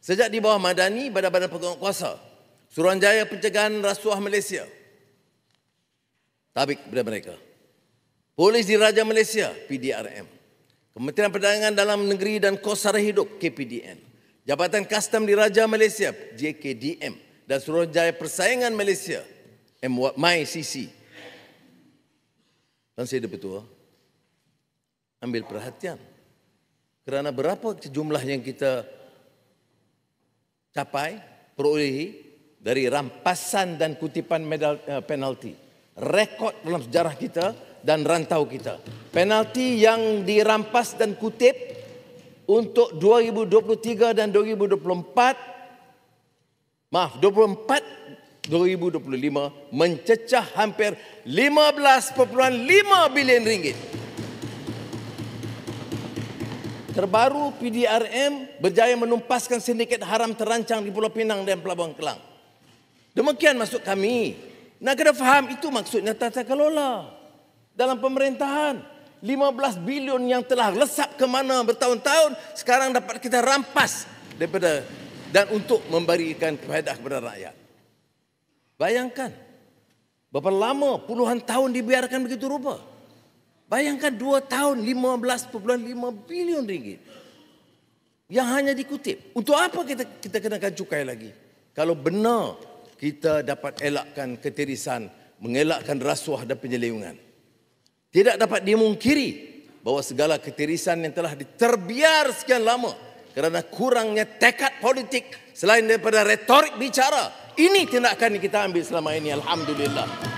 Sejak di bawah Madani, Badan-Badan Peguam Kuasa, Suruhanjaya Pencegahan Rasuah Malaysia, tabik kepada mereka. Polis Diraja Malaysia, PDRM. Kementerian Perdagangan Dalam Negeri dan Kos Sara Hidup, KPDN. Jabatan Kastam Diraja Malaysia, JKDM. Dan Suruhanjaya Persaingan Malaysia, MyCC. Dan saya betul, ambil perhatian. Kerana berapa jumlah yang kita capai, perolehi dari rampasan dan kutipan medal penalti. Rekod dalam sejarah kita dan rantau kita. Penalti yang dirampas dan kutip untuk 2023 dan 2025 mencecah hampir 15.5 bilion ringgit. Terbaru, PDRM berjaya menumpaskan sindiket haram terancang di Pulau Pinang dan Pelabuhan Kelang. Demikian maksud kami. Nak kena faham, itu maksudnya tata kelola dalam pemerintahan. 15 bilion yang telah lesap ke mana bertahun-tahun, sekarang dapat kita rampas daripada dan untuk memberikan faedah kepada rakyat. Bayangkan, berapa lama puluhan tahun dibiarkan begitu rupa. Bayangkan 2 tahun 15.5 bilion ringgit yang hanya dikutip. Untuk apa kita kenakan cukai lagi? Kalau benar kita dapat elakkan ketirisan, mengelakkan rasuah dan penyelewengan. Tidak dapat dimungkiri bahawa segala ketirisan yang telah diterbiar sekian lama kerana kurangnya tekad politik selain daripada retorik bicara, ini tindakan yang kita ambil selama ini. Alhamdulillah.